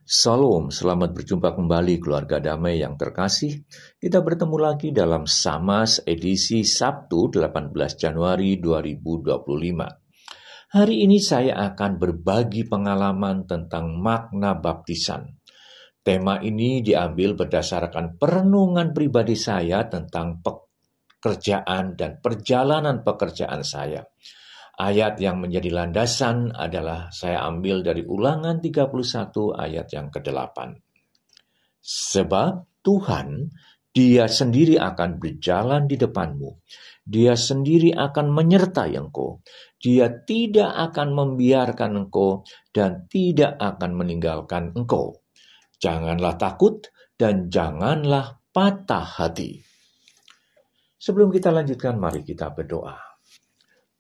Salam, selamat berjumpa kembali keluarga damai yang terkasih. Kita bertemu lagi dalam Samas edisi Sabtu 18 Januari 2025. Hari ini saya akan berbagi pengalaman tentang makna baptisan. Tema ini diambil berdasarkan perenungan pribadi saya tentang pekerjaan dan perjalanan pekerjaan saya. Ayat yang menjadi landasan adalah saya ambil dari Ulangan 31 ayat yang ke-8. Sebab Tuhan, Dia sendiri akan berjalan di depanmu. Dia sendiri akan menyertai engkau. Dia tidak akan membiarkan engkau dan tidak akan meninggalkan engkau. Janganlah takut dan janganlah patah hati. Sebelum kita lanjutkan, mari kita berdoa.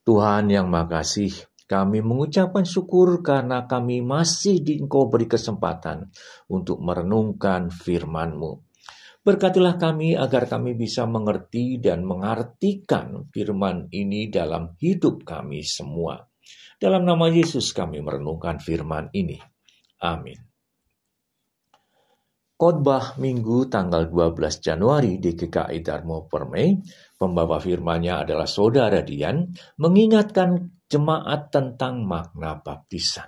Tuhan yang makasih, kami mengucapkan syukur karena kami masih di Engkau beri kesempatan untuk merenungkan firman-Mu. Berkatilah kami agar kami bisa mengerti dan mengartikan firman ini dalam hidup kami semua. Dalam nama Yesus kami merenungkan firman ini. Amin. Khotbah Minggu tanggal 12 Januari di GKI Darmo Permai, pembawa firman-Nya adalah Saudara Dian, mengingatkan jemaat tentang makna baptisan.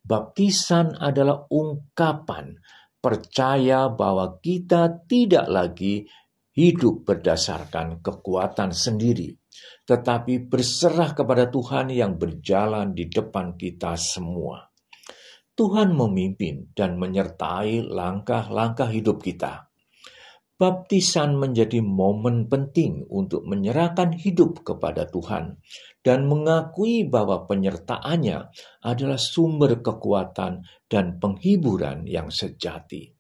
Baptisan adalah ungkapan percaya bahwa kita tidak lagi hidup berdasarkan kekuatan sendiri, tetapi berserah kepada Tuhan yang berjalan di depan kita semua. Tuhan memimpin dan menyertai langkah-langkah hidup kita. Baptisan menjadi momen penting untuk menyerahkan hidup kepada Tuhan dan mengakui bahwa penyertaannya adalah sumber kekuatan dan penghiburan yang sejati.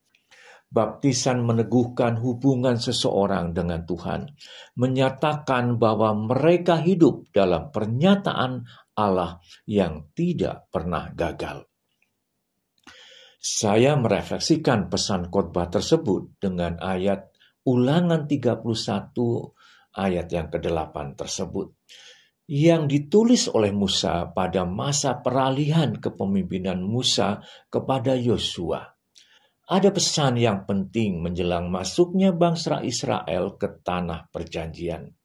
Baptisan meneguhkan hubungan seseorang dengan Tuhan, menyatakan bahwa mereka hidup dalam pernyataan Allah yang tidak pernah gagal. Saya merefleksikan pesan khotbah tersebut dengan ayat Ulangan 31 ayat yang ke-8 tersebut, yang ditulis oleh Musa pada masa peralihan kepemimpinan Musa kepada Yosua. Ada pesan yang penting menjelang masuknya bangsa Israel ke tanah perjanjian.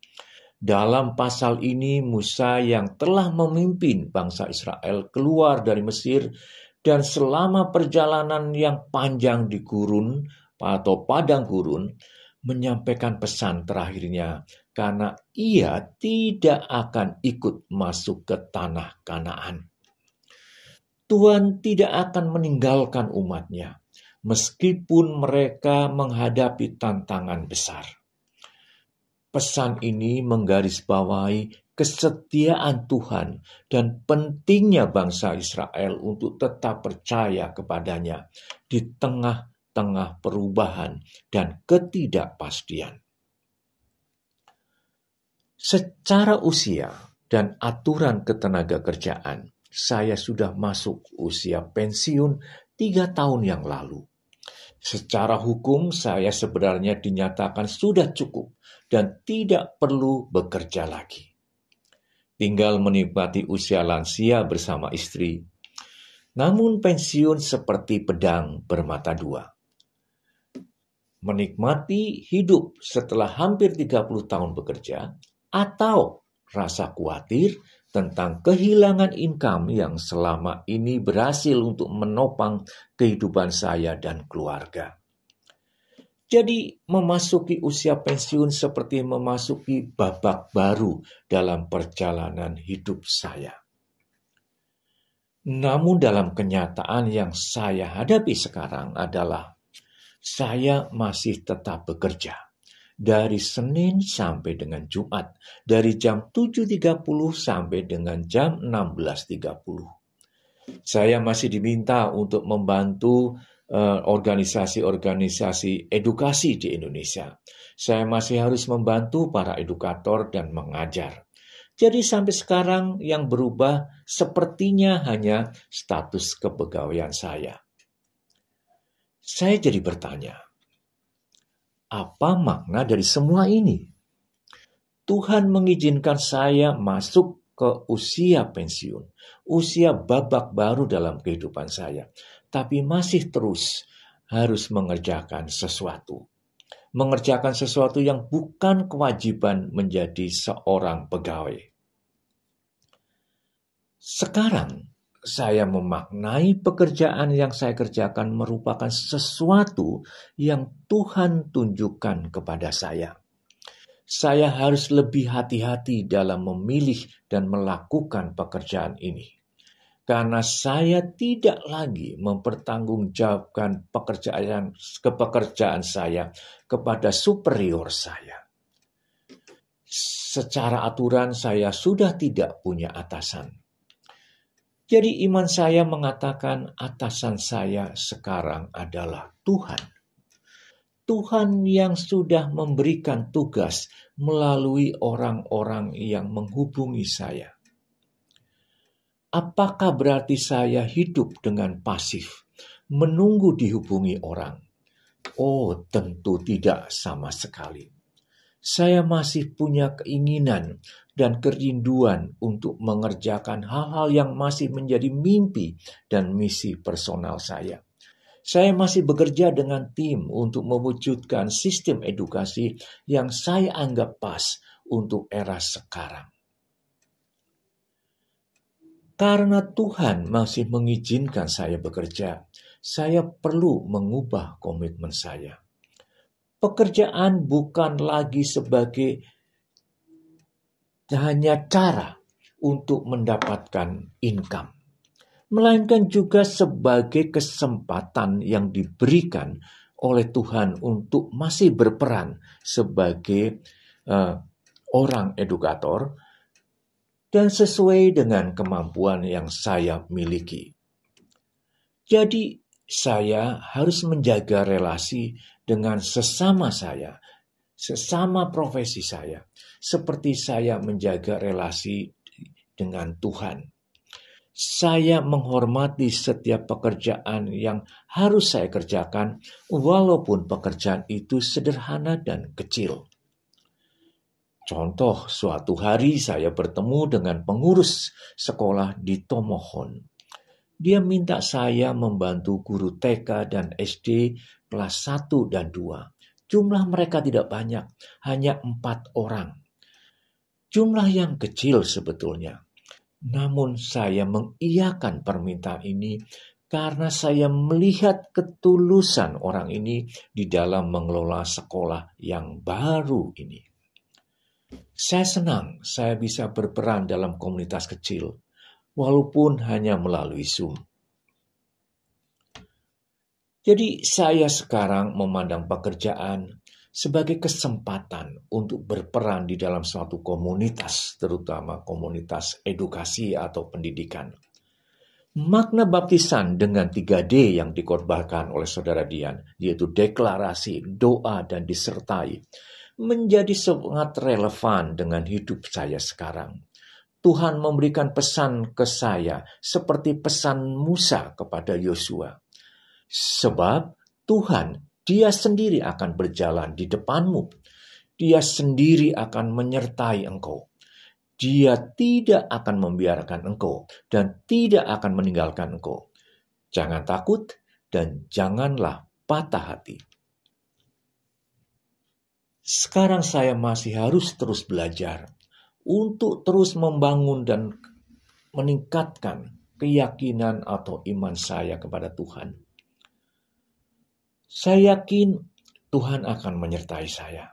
Dalam pasal ini, Musa yang telah memimpin bangsa Israel keluar dari Mesir dan selama perjalanan yang panjang di gurun atau padang gurun, menyampaikan pesan terakhirnya karena ia tidak akan ikut masuk ke tanah Kanaan. Tuhan tidak akan meninggalkan umatnya, meskipun mereka menghadapi tantangan besar. Pesan ini menggarisbawahi kesetiaan Tuhan dan pentingnya bangsa Israel untuk tetap percaya kepadanya di tengah-tengah perubahan dan ketidakpastian. Secara usia dan aturan ketenaga kerjaan, saya sudah masuk usia pensiun 3 tahun yang lalu. Secara hukum, saya sebenarnya dinyatakan sudah cukup dan tidak perlu bekerja lagi. Tinggal menikmati usia lansia bersama istri. Namun pensiun seperti pedang bermata dua. Menikmati hidup setelah hampir 30 tahun bekerja, atau rasa khawatir tentang kehilangan income yang selama ini berhasil untuk menopang kehidupan saya dan keluarga. Jadi memasuki usia pensiun seperti memasuki babak baru dalam perjalanan hidup saya. Namun dalam kenyataan yang saya hadapi sekarang adalah saya masih tetap bekerja. Dari Senin sampai dengan Jumat, dari jam 7.30 sampai dengan jam 16.30. Saya masih diminta untuk membantu organisasi-organisasi edukasi di Indonesia. Saya masih harus membantu para edukator dan mengajar. Jadi sampai sekarang yang berubah sepertinya hanya status kepegawaian saya. Saya jadi bertanya, apa makna dari semua ini? Tuhan mengizinkan saya masuk ke usia pensiun, usia babak baru dalam kehidupan saya, tapi masih terus harus mengerjakan sesuatu. Mengerjakan sesuatu yang bukan kewajiban menjadi seorang pegawai. Sekarang, saya memaknai pekerjaan yang saya kerjakan merupakan sesuatu yang Tuhan tunjukkan kepada saya. Saya harus lebih hati-hati dalam memilih dan melakukan pekerjaan ini. Karena saya tidak lagi mempertanggungjawabkan pekerjaan saya kepada superior saya. Secara aturan saya sudah tidak punya atasan. Jadi iman saya mengatakan atasan saya sekarang adalah Tuhan. Tuhan yang sudah memberikan tugas melalui orang-orang yang menghubungi saya. Apakah berarti saya hidup dengan pasif, menunggu dihubungi orang? Oh, tentu tidak sama sekali. Saya masih punya keinginan dan kerinduan untuk mengerjakan hal-hal yang masih menjadi mimpi dan misi personal saya. Saya masih bekerja dengan tim untuk mewujudkan sistem edukasi yang saya anggap pas untuk era sekarang. Karena Tuhan masih mengizinkan saya bekerja, saya perlu mengubah komitmen saya. Pekerjaan bukan lagi sebagai hanya cara untuk mendapatkan income, melainkan juga sebagai kesempatan yang diberikan oleh Tuhan untuk masih berperan sebagai orang edukator dan sesuai dengan kemampuan yang saya miliki. Jadi, saya harus menjaga relasi dengan sesama saya, sesama profesi saya, seperti saya menjaga relasi dengan Tuhan. Saya menghormati setiap pekerjaan yang harus saya kerjakan, walaupun pekerjaan itu sederhana dan kecil. Contoh, suatu hari saya bertemu dengan pengurus sekolah di Tomohon. Dia minta saya membantu guru TK dan SD kelas 1 dan 2. Jumlah mereka tidak banyak, hanya 4 orang. Jumlah yang kecil sebetulnya. Namun saya mengiyakan permintaan ini karena saya melihat ketulusan orang ini di dalam mengelola sekolah yang baru ini. Saya senang saya bisa berperan dalam komunitas kecil, walaupun hanya melalui Zoom. Jadi saya sekarang memandang pekerjaan sebagai kesempatan untuk berperan di dalam suatu komunitas, terutama komunitas edukasi atau pendidikan. Makna baptisan dengan 3D yang dikhotbahkan oleh Saudara Dian, yaitu deklarasi, doa, dan disertai, menjadi sangat relevan dengan hidup saya sekarang. Tuhan memberikan pesan ke saya seperti pesan Musa kepada Yosua. Sebab Tuhan, Dia sendiri akan berjalan di depanmu. Dia sendiri akan menyertai engkau. Dia tidak akan membiarkan engkau dan tidak akan meninggalkan engkau. Jangan takut dan janganlah patah hati. Sekarang saya masih harus terus belajar untuk terus membangun dan meningkatkan keyakinan atau iman saya kepada Tuhan. Saya yakin Tuhan akan menyertai saya.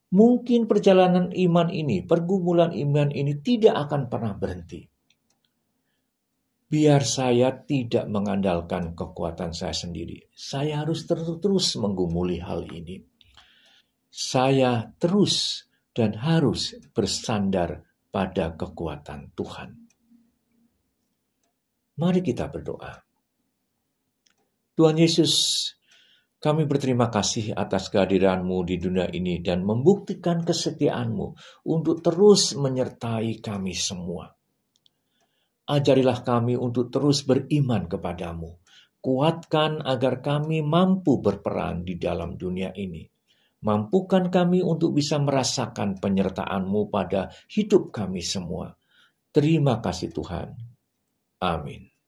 Mungkin perjalanan iman ini, pergumulan iman ini tidak akan pernah berhenti. Biar saya tidak mengandalkan kekuatan saya sendiri. Saya harus terus menggumuli hal ini. Saya terus dan harus bersandar pada kekuatan Tuhan. Mari kita berdoa. Tuhan Yesus, kami berterima kasih atas kehadiran-Mu di dunia ini dan membuktikan kesetiaan-Mu untuk terus menyertai kami semua. Ajarilah kami untuk terus beriman kepadamu. Kuatkan agar kami mampu berperan di dalam dunia ini. Mampukan kami untuk bisa merasakan penyertaan-Mu pada hidup kami semua. Terima kasih Tuhan. Amin.